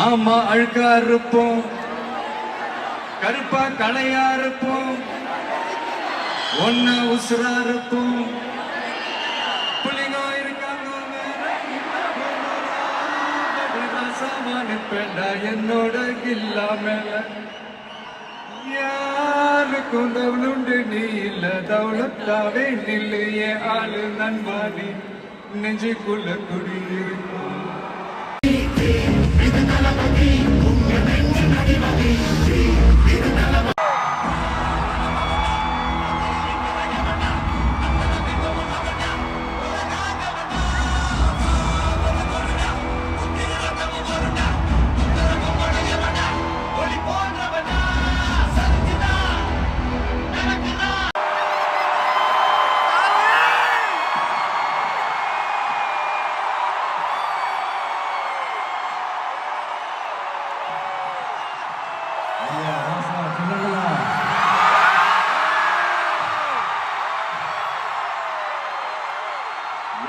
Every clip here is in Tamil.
ஆமா அழுக்கா இருப்போம், கருப்பா கலையா இருப்போம், ஒன்னா உசுரா இருப்போம். புள்ளிங்க இருக்காங்க என்னோட இல்லாம யாருக்கும் தவளுண்டு நீ இல்ல தவளத்தாவே நில்லையே ஆளு நண்பாடி நெஞ்சுக்குள்ள குடியிருக்கும்.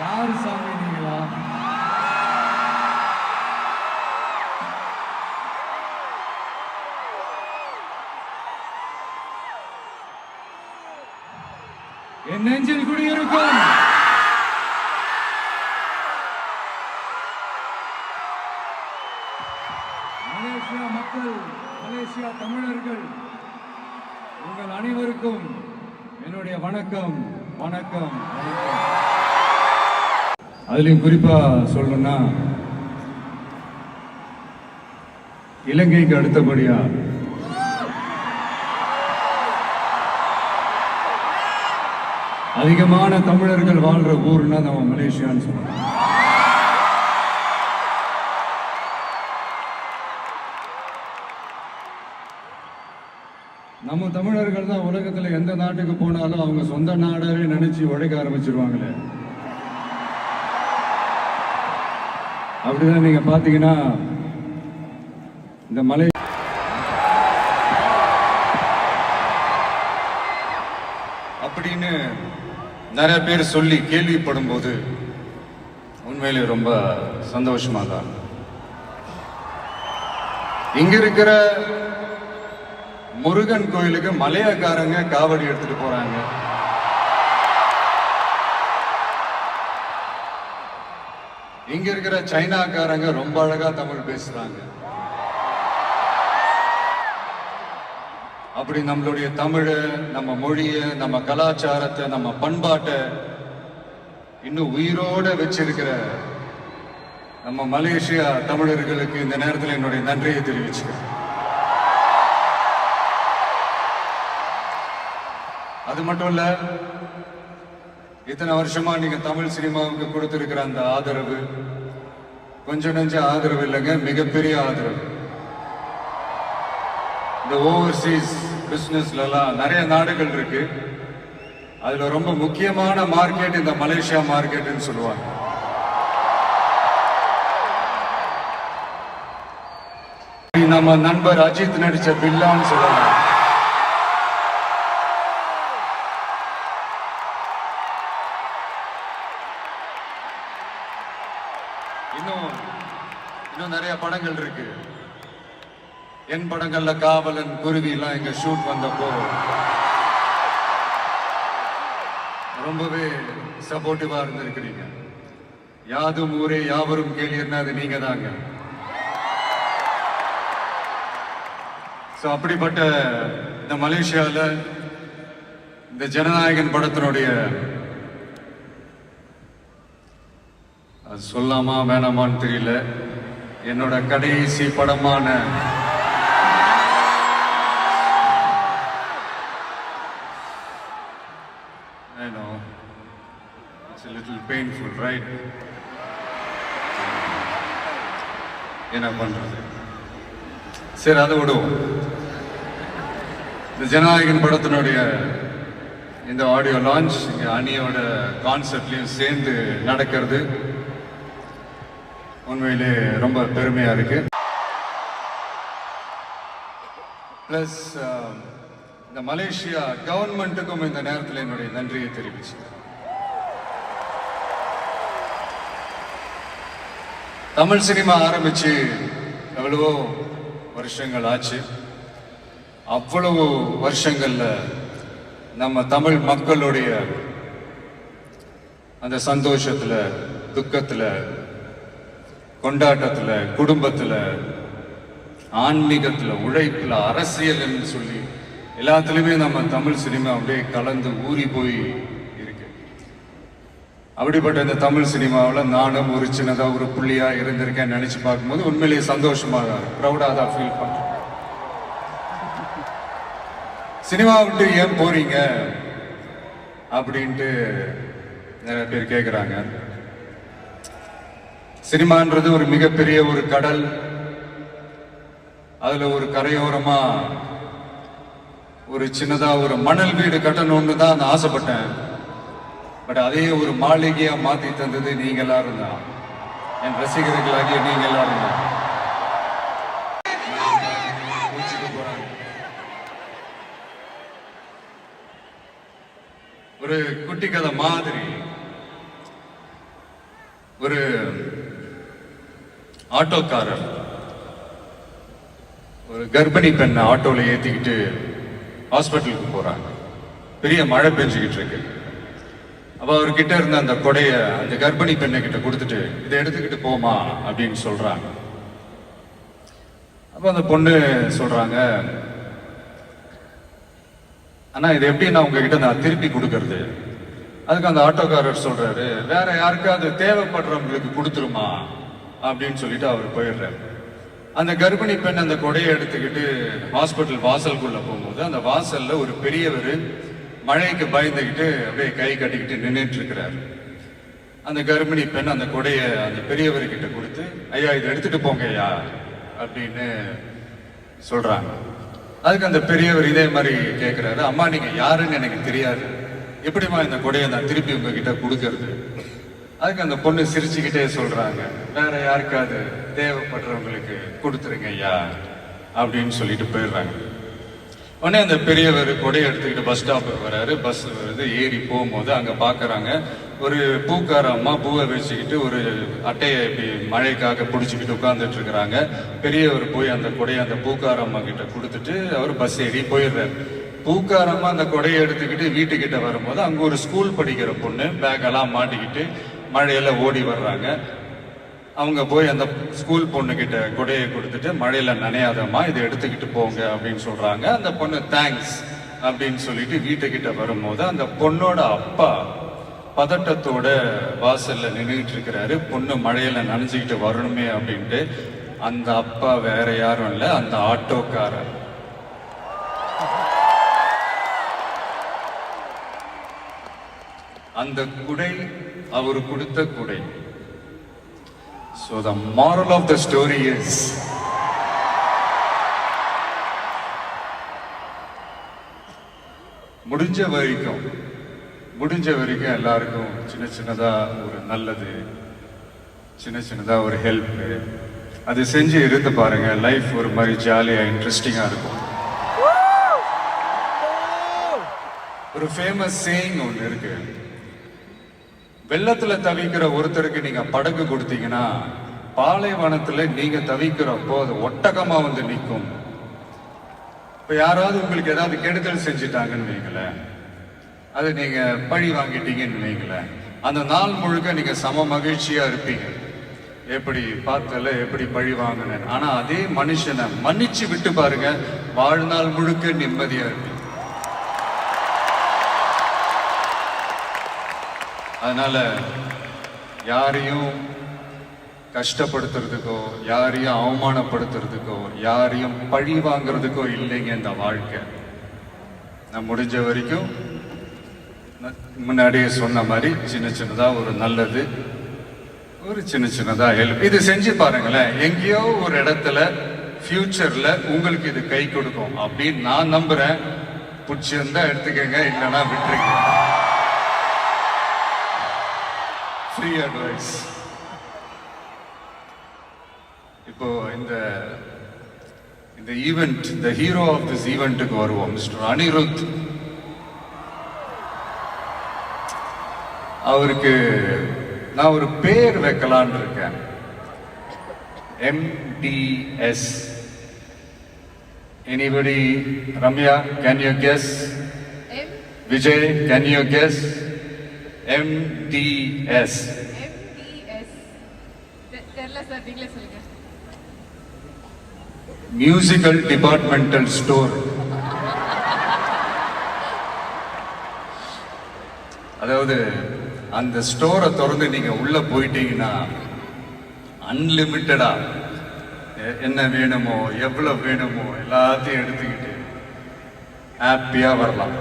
யாரு சாமி நீங்களா? என் நெஞ்சில் குடியிருக்கும் மலேசியா மக்கள், மலேசியா தமிழர்கள், உங்கள் அனைவருக்கும் என்னுடைய வணக்கம் வணக்கம் வணக்கம். அதுலயும் குறிப்பா சொல்லணும்னா, இலங்கைக்கு அடுத்தபடியா அதிகமான தமிழர்கள் வாழ்ற ஊர்னா நம்ம மலேசியான்னு சொல்லலாம். நம்ம தமிழர்கள் தான் உலகத்துல எந்த நாட்டுக்கு போனாலும் அவங்க சொந்த நாடாவே நினைச்சு உழைக்க ஆரம்பிச்சிருவாங்களே. அப்படிதான் நீங்க பாத்தீங்கன்னா இந்த மலை அப்படின்னு நிறைய பேர் சொல்லி கேள்விப்படும் போது உண்மையிலே ரொம்ப சந்தோஷமா தான். இங்க இருக்கிற முருகன் கோயிலுக்கு மலையாக்காரங்க காவடி எடுத்துட்டு போறாங்க. இங்க இருக்கிற சைனாக்காரங்க ரொம்ப அழகா தமிழ் பேசுறாங்க. அப்படி நம்மளுடைய தமிழ, நம்ம மொழிய, நம்ம கலாச்சாரத்தை, நம்ம பண்பாட்டை இன்னும் உயிரோட வச்சிருக்கிற நம்ம மலேசியா தமிழர்களுக்கு இந்த நேரத்தில் என்னுடைய நன்றியை தெரிவிச்சுக்கிறேன். அது மட்டும் இல்ல, இத்தனை வருஷமா நீங்க தமிழ் சினிமாவுக்கு கொடுத்திருக்கிற அந்த ஆதரவு கொஞ்சம் நெஞ்ச ஆதரவு இல்லைங்க, மிகப்பெரிய ஆதரவு. இந்த ஓவர்சீஸ் பிசினஸ்ல எல்லாம் நிறைய நாடுகள் இருக்கு. அதுல ரொம்ப முக்கியமான மார்க்கெட் இந்த மலேசியா மார்க்கெட்னு சொல்லுவாங்க. நம்ம நண்பர் அஜித் நடிச்ச பில்லான்னு சொல்லலாம். இன்னும் நிறைய படங்கள் இருக்கு. என் படங்கள்ல காவலன், குருவி எல்லாம் இங்க ஷூட் வந்தப்போ ரொம்பவே சப்போர்ட்டிவா இருந்திருக்கிறீங்க. யாதும் ஊரே யாவரும் கேளீர்னா அது நீங்க தாங்க. அப்படிப்பட்ட இந்த மலேசியால இந்த ஜனநாயகன் படத்தினுடைய அது சொல்லாமா வேணாமான்னு தெரியல, என்னோட கடைசி படமான I know it's a little painful, right? என்ன பண்றது, சரி அதை விடுவோம். இந்த ஜனநாயகன் படத்தினுடைய இந்த ஆடியோ லான்ச் இங்க அணியோட கான்சர்ட்லயும் சேர்ந்து நடக்கிறது உண்மையிலே ரொம்ப பெருமையா இருக்கு. பிளஸ் இந்த மலேசியா கவர்மெண்ட்டுக்கும் இந்த நேரத்தில் என்னுடைய நன்றியை தெரிவிச்சு. தமிழ் சினிமா ஆரம்பிச்சு எவ்வளவோ வருஷங்கள் ஆச்சு. அவ்வளவு வருஷங்கள்ல நம்ம தமிழ் மக்களுடைய அந்த சந்தோஷத்துல, துக்கத்துல, கொண்டாட்டத்துல, குடும்பத்துல, ஆன்மீகத்துல, உழைப்புல, அரசியல்னு சொல்லி எல்லாத்துலயுமே நம்ம தமிழ் சினிமா அப்படியே கலந்து ஊறி போய் இருக்கு. அப்படிப்பட்ட இந்த தமிழ் சினிமாவில் நானும் ஒரு சின்னதா ஒரு புள்ளியா இருந்திருக்கேன் நினைச்சு பார்க்கும்போது உண்மையிலேயே சந்தோஷமாக ப்ரௌடா தான் ஃபீல் பண்றேன். சினிமா விட்டு ஏன் போறீங்க அப்படின்ட்டு நிறைய பேர் கேட்குறாங்க. சினிமான்றது ஒரு மிகப்பெரிய ஒரு கடல். அதுல ஒரு கரையோரமா ஒரு சின்னதா ஒரு மணல் வீடு கட்டணும்னு தான் நான் ஆசைப்பட்டேன். பட் அதே ஒரு மாளிகையா மாத்தி தந்தது நீங்க எல்லாரும் தான், என் ரசிகர்களாகிய நீங்க எல்லாரும் தான். ஒரு குட்டி கதை மாதிரி ஒரு ஆட்டோக்காரர் ஒரு கர்ப்பிணி பெண்ணை ஆட்டோல ஏத்திக்கிட்டு ஹாஸ்பிட்டலுக்கு போறாங்க. பெரிய மழை பெஞ்சுக்கிட்டு இருக்கு. அப்ப அவர்கிட்ட இருந்த அந்த கொடைய அந்த கர்ப்பிணி பெண்ணை கிட்ட கொடுத்துட்டு இதை எடுத்துக்கிட்டு போமா அப்படின்னு சொல்றாங்க. அப்ப அந்த பொண்ணு சொல்றாங்க, ஆனா இது எப்படி நான் உங்ககிட்ட நான் திருப்பி கொடுக்கறது? அதுக்கு அந்த ஆட்டோக்காரர் சொல்றாரு, வேற யாருக்காவது தேவைப்படுறவங்களுக்கு கொடுத்துருமா அப்படின்னு சொல்லிட்டு அவர் போயிடுறாரு. அந்த கர்ப்பிணி பெண் அந்த கொடையை எடுத்துக்கிட்டு ஹாஸ்பிட்டல் வாசலுக்குள்ள போகும்போது அந்த வாசல்ல ஒரு பெரியவர் மழைக்கு பயந்துகிட்டு அப்படியே கை கட்டிக்கிட்டு நின்றுட்டு இருக்கிறாரு. அந்த கர்ப்பிணி பெண் அந்த கொடையை அந்த பெரியவர்கிட்ட கொடுத்து, ஐயா இதை எடுத்துட்டு போங்க ஐயா அப்படின்னு சொல்றாங்க. அதுக்கு அந்த பெரியவர் இதே மாதிரி கேட்கிறாரு, அம்மா நீங்க யாருன்னு எனக்கு தெரியாது, எப்படிமா இந்த கொடையை நான் திருப்பி உங்ககிட்ட கொடுக்கறது? அதுக்கு அந்த பொண்ணு சிரிச்சுக்கிட்டே சொல்றாங்க, வேற யாருக்காவது தேவைப்படுறவங்களுக்கு கொடுத்துருங்க ஐயா அப்படின்னு சொல்லிட்டு போயிடுறாங்க. உடனே அந்த பெரியவர் கொடையை எடுத்துக்கிட்டு பஸ் ஸ்டாப்புக்கு வராரு. பஸ் வருது, ஏறி போகும்போது அங்க பாக்குறாங்க ஒரு பூக்கார அம்மா பூவை வச்சுக்கிட்டு ஒரு அட்டையை இப்படி மழைக்காக பிடிச்சிக்கிட்டு உட்கார்ந்துட்டு இருக்கிறாங்க. பெரியவர் போய் அந்த கொடையை அந்த பூக்கார அம்மா கிட்ட கொடுத்துட்டு அவர் பஸ் ஏறி போயிடுறாரு. பூக்காரம்மா அந்த கொடையை எடுத்துக்கிட்டு வீட்டுக்கிட்ட வரும்போது அங்க ஒரு ஸ்கூல் படிக்கிற பொண்ணு பேக்கெல்லாம் மாட்டிக்கிட்டு மழையில ஓடி வர்றாங்க. அவங்க போய் அந்த ஸ்கூல் பொண்ணு கிட்ட கொடையை கொடுத்துட்டு மழையில நனையாதம்மா இதை எடுத்துக்கிட்டு போங்க அப்படின்னு சொல்றாங்க. அந்த பொண்ணு தேங்க்ஸ் அப்படின்னு சொல்லிட்டு வீட்டுக்கிட்ட வரும்போது அந்த பொண்ணோட அப்பா பதட்டத்தோட வாசல்ல நின்றுட்டு இருக்கிறாரு. பொண்ணு மழையில நனைஞ்சுக்கிட்டு வரணுமே அப்படின்ட்டு. அந்த அப்பா வேற யாரும் இல்ல, அந்த ஆட்டோக்காரர். அந்த குடை அவர் கொடுத்த குடை. So the moral of the story is முடிஞ்ச வரைக்கும் எல்லாருக்கும் சின்ன சின்னதா ஒரு நல்லது, சின்ன சின்னதா ஒரு ஹெல்ப் அது செஞ்சு இருந்து பாருங்க. லைஃப் ஒரு மாதிரி ஜாலியா இன்ட்ரெஸ்டிங்கா இருக்கும். ஒரு ஃபேமஸ் சேயிங் ஒன்று இருக்கு, வெள்ளத்துல தவிக்கிற ஒருத்தருக்கு நீங்க படகு கொடுத்தீங்கன்னா பாலைவனத்துல நீங்க தவிக்கிறப்போ அது ஒட்டகமா வந்து நிற்கும். இப்ப யாராவது உங்களுக்கு ஏதாவது கெடுதல் செஞ்சுட்டாங்கன்னு வைங்களேன், அது நீங்க பழி வாங்கிட்டீங்கன்னு வைங்களேன், அந்த நாள் முழுக்க நீங்க சம மகிழ்ச்சியா இருப்பீங்க. எப்படி பார்த்தல எப்படி பழி வாங்கினேன். ஆனா அதே மனுஷனை மன்னிச்சு விட்டு பாருங்க, வாழ்நாள் முழுக்க நிம்மதியா இருப்பீங்க. அதனால யாரையும் கஷ்டப்படுத்துறதுக்கோ, யாரையும் அவமானப்படுத்துறதுக்கோ, யாரையும் பழி வாங்குறதுக்கோ இல்லைங்க இந்த வாழ்க்கை. நான் முடிஞ்ச வரைக்கும் முன்னாடியே சொன்ன மாதிரி சின்ன சின்னதா ஒரு நல்லது, ஒரு சின்ன சின்னதா ஹெல்ப் இது செஞ்சு பாருங்களேன். எங்கேயோ ஒரு இடத்துல ஃபியூச்சர்ல உங்களுக்கு இது கை கொடுக்கும் அப்படின்னு நான் நம்புறேன். பிடிச்சிருந்தா எடுத்துக்கங்க, இல்லைன்னா விட்டுருங்க. Free advice. இப்போ இந்த ஈவெண்ட், இந்த ஹீரோ ஆஃப் திஸ் ஈவெண்ட்டுக்கு வருவோம், மிஸ்டர் அனிருத். அவருக்கு நான் ஒரு பேர் வைக்கலான் இருக்கேன். MDS. Anybody? Ramya, can you guess? M Vijay, can you guess? MDS. MDS. தெரியல சார், நீங்களே சொல்லுங்க. Musical Departmental Store. அதாவது அந்த ஸ்டோரை திறந்து நீங்க உள்ள போயிட்டீங்கன்னா அன்லிமிட்டடா என்ன வேணுமோ எவ்வளவு வேணுமோ எல்லாத்தையும் எடுத்துக்கிட்டு ஹாப்பியா வரலாம்.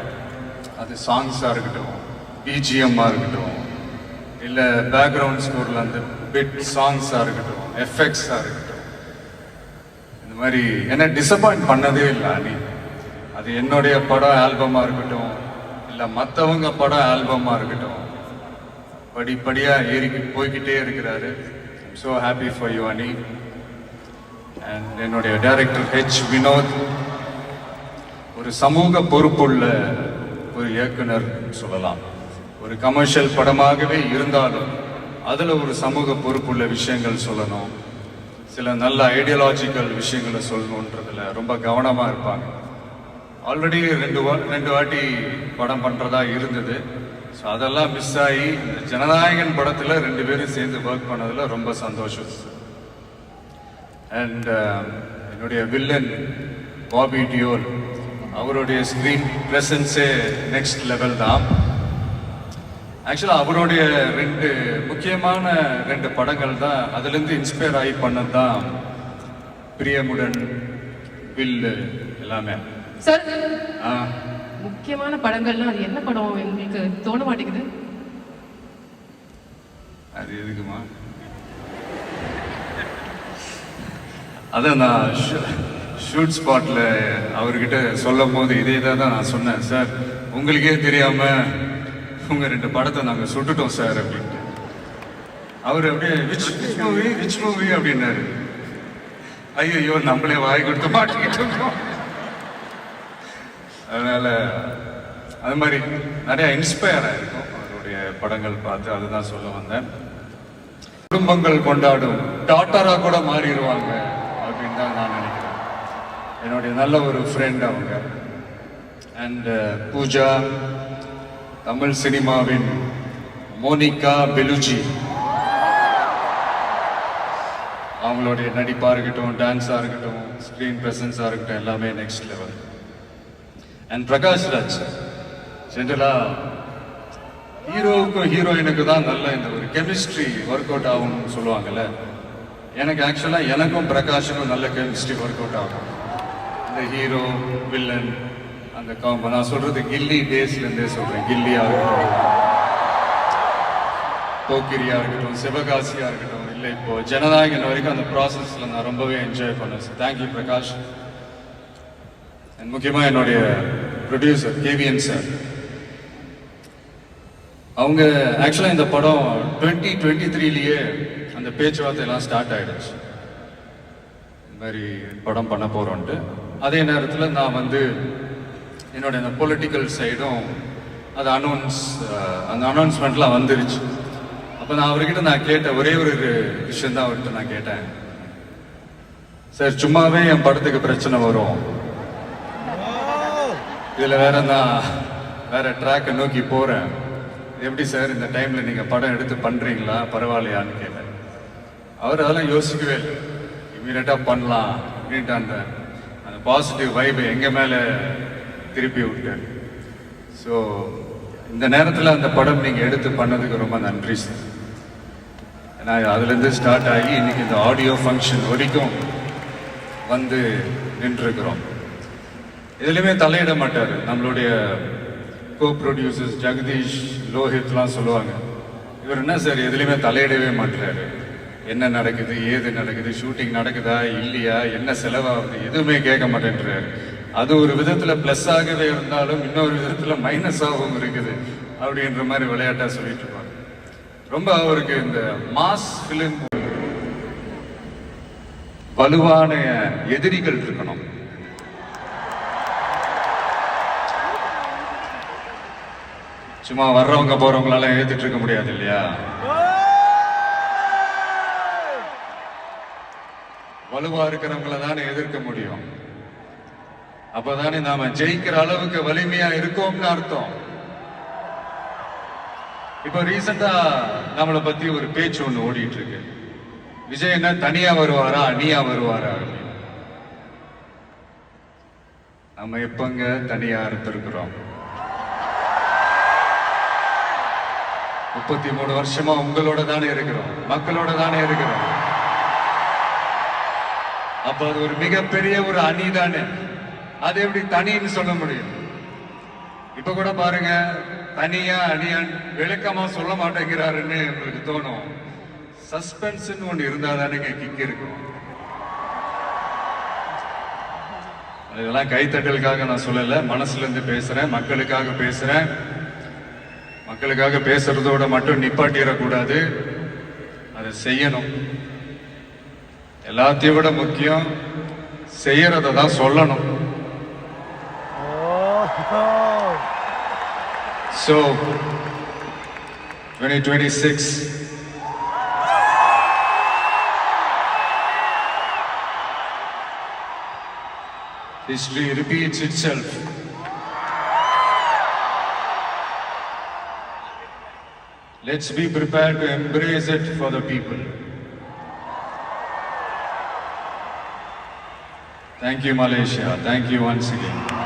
அது சாங்ஸா இருக்கட்டும், பிஜிஎம்மா இருக்கட்டும், இல்ல பேக்ரவுண்ட் ஸ்கோர்ல அந்த பிட் சாங்ஸா இருக்கட்டும், எஃபெக்ட்ஸா இருக்கட்டும், இந்த மாதிரி என்ன டிசப்பாயிண்ட் பண்ணதே இல்லை அனி. அது என்னுடைய படம் ஆல்பமா இருக்கட்டும், இல்ல மற்றவங்க படம் ஆல்பமா இருக்கட்டும், படிப்படியா ஏறி போய்கிட்டே இருக்கிறாரு. ஸோ ஹாப்பி ஃபார் யூ அனி. அண்ட் என்னுடைய டைரக்டர் H. வினோத் ஒரு சமூக பொறுப்புள்ள ஒரு இயக்குனர் சொல்லலாம். ஒரு கமர்ஷியல் படமாகவே இருந்தாலும் அதுல ஒரு சமூக பொறுப்புள்ள விஷயங்கள் சொல்லணும், சில நல்ல ஐடியாலஜிக்கல் விஷயங்களை சொல்லணுன்றதுல ரொம்ப கவனமா இருப்பாங்க. ஆல்ரெடி ரெண்டு வாட்டி படம் பண்றதா இருந்தது. ஸோ அதெல்லாம் மிஸ் ஆகி இந்த ஜனநாயகன் படத்துல 2 பேரும் சேர்ந்து ஒர்க் பண்ணதுல ரொம்ப சந்தோஷம். அண்ட் என்னுடைய வில்லன் பாபி டியோல், அவருடைய ஸ்கிரீன் பிரசன்ஸே நெக்ஸ்ட் லெவல் தான். ஆக்சுவலா அவருடைய 2 முக்கியமான 2 படங்கள் தான் அதுலேருந்து இன்ஸ்பயர் ஆகி பண்ணது தான் பிரியமுடன், வில்லு எல்லாமே. சார், முக்கியமான படங்கள்னா அது என்ன படம் உங்களுக்கு தோண மாட்டேங்குது? அது எதுக்குமா? அதான் நான் ஷூட் ஸ்பாட்ல அவர்கிட்ட சொல்லும் போது இதே தான் நான் சொன்னேன். சார், உங்களுக்கே தெரியாம உங்க 2 படத்தை நாங்க சுட்டுட்டோம் சார் அப்படின்ட்டு. அவர் அப்படியே விச் மூவி அப்படின்னாரு. ஐயோ, நம்மளே வாய் கொடுத்து மாட்டிக்கிட்டோம். அதனால அது மாதிரி நிறைய இன்ஸ்பயர் ஆயிருக்கும் அவருடைய படங்கள் பார்த்து. அதுதான் சொல்ல வந்தேன். குடும்பங்கள் கொண்டாடும் டாட்டரா கூட மாறிடுவாங்க அப்படின்னு தான் நான் நினைக்கிறேன். என்னுடைய நல்ல ஒரு ஃப்ரெண்ட் அவங்க. அண்ட் பூஜா, தமிழ் சினிமாவின் மோனிகா பெலுஜி, அவங்களுடைய நடிப்பா இருக்கட்டும், டான்ஸா இருக்கட்டும், ஸ்கிரீன் பிரசன்ஸா இருக்கட்டும், எல்லாமே next level. And Prakash Raj, ஜென்ரலா ஹீரோவுக்கும் ஹீரோயினுக்கு தான் நல்ல இந்த ஒரு கெமிஸ்ட்ரி ஒர்க் அவுட் ஆகும்னு சொல்லுவாங்கல்ல. எனக்கு ஆக்சுவலா எனக்கும் பிரகாஷுக்கும் நல்ல கெமிஸ்ட்ரி ஒர்க் அவுட் ஆகும். இந்த ஹீரோ வில்லன் அந்த காம்போ நான் சொல்றது கில்லி டேஸ்ல இருந்தே சொல்றேன். கில்லியா இருக்கட்டும், போக்கிரியா இருக்கட்டும், சிவகாசியா இருக்கட்டும், இல்லை இப்போ ஜனநாயகன் வரைக்கும் அந்த ப்ராசஸ்ல நான் ரொம்பவே என்ஜாய் பண்ணேன். தேங்க்யூ பிரகாஷ். முக்கியமா என்னுடைய ப்ரொடியூசர் KVN சார், அவங்க ஆக்சுவலா இந்த படம் 2023லயே அந்த பேச்சுவார்த்தை எல்லாம் ஸ்டார்ட் ஆயிடுச்சு. இந்த மாதிரி படம் பண்ண போறோம்ட்டு. அதே நேரத்தில் நான் வந்து என்னோட இந்த பொலிட்டிக்கல் சைடும் அது அந்த அனௌன்ஸ்மெண்ட்லாம் வந்துருச்சு. அப்போ நான் அவர்கிட்ட நான் கேட்ட ஒரே ஒரு விஷயம் தான் அவர்கிட்ட நான் கேட்டேன். சார், சும்மாவே என் படத்துக்கு பிரச்சனை வரும், இதுல வேற ட்ராக்கை நோக்கி போறேன், எப்படி சார் இந்த டைம்ல நீங்க படம் எடுத்து பண்றீங்களா, பரவாயில்லையான்னு கேட்டேன். அவர் அதெல்லாம் யோசிக்கவே இல்லை, இமீடியட்டா பண்ணலாம் அப்படின்ட்டு அந்த பாசிட்டிவ் வைபை எங்க மேல திருப்பி விட்டார். ஸோ இந்த நேரத்தில் அந்த படம் நீங்க எடுத்து பண்ணதுக்கு ரொம்ப நன்றி சார். ஏன்னா அதுலேருந்து ஸ்டார்ட் ஆகி இன்னைக்கு இந்த ஆடியோ ஃபங்க்ஷன் வரைக்கும் வந்து நின்றுருக்கிறோம். எதுலையுமே தலையிட மாட்டார். நம்மளுடைய கோ ப்ரொடியூசர்ஸ் ஜெகதீஷ், லோஹித்லாம் சொல்லுவாங்க, இவர் என்ன சார் எதுலையுமே தலையிடவே மாட்டாரு, என்ன நடக்குது, ஏது நடக்குது, ஷூட்டிங் நடக்குதா இல்லையா, என்ன செலவாகுது, எதுவுமே கேட்க மாட்டேன்றாரு. அது ஒரு விதத்துல பிளஸ் ஆகவே இருந்தாலும் இன்னொரு விதத்துல மைனஸாகவும் இருக்குது அப்படின்ற மாதிரி விளையாட்டா சொல்லிட்டு இருப்பாங்க. ரொம்ப அவருக்கு இந்த மாஸ் பிலிம் வலுவான எதிரிகள் இருக்கணும். சும்மா வர்றவங்க போறவங்களால ஏத்துட்டு இருக்க முடியாது இல்லையா? வலுவா இருக்கிறவங்கள தானே எதிர்க்க முடியும். அப்பதானே நாம ஜெயிக்கிற அளவுக்கு வலிமையா இருக்கோம்னு அர்த்தம். இப்ப ரீசெண்டா நம்மளை பத்தி ஒரு பேச்சு ஒண்ணு ஓடிட்டு இருக்கு. விஜய் என்ன தனியா வருவாரா அணியா வருவாரா அப்படின்னு. நம்ம எப்பங்க தனியா இருந்திருக்கிறோம்? 33 வருஷமா உங்களோட தானே இருக்கிறோம், மக்களோட தானே இருக்கிறோம். அப்ப அது ஒரு மிகப்பெரிய ஒரு அணி தானே. அது எப்படி தனின்னு சொல்ல முடியும்? இப்ப கூட பாருங்க, தனியா அணியான் விளக்கமா சொல்ல மாட்டேங்கிறாருன்னு உங்களுக்கு தோணும். சஸ்பென்ஸ் ஒண்ணு இருந்தா தானே கிக் இருக்கும். இதெல்லாம் கைத்தட்டலுக்காக நான் சொல்லல, மனசுல இருந்து பேசுறேன், மக்களுக்காக பேசுறேன். மக்களுக்காக பேசுறதோட மட்டும் நிப்பாட்டிடக்கூடாது, அதை செய்யணும். எல்லாத்தையும் விட முக்கியம் செய்யறத தான் சொல்லணும். So 2026 history repeats itself. Let's be prepared to embrace it for the people. Thank you, Malaysia. Thank you once again.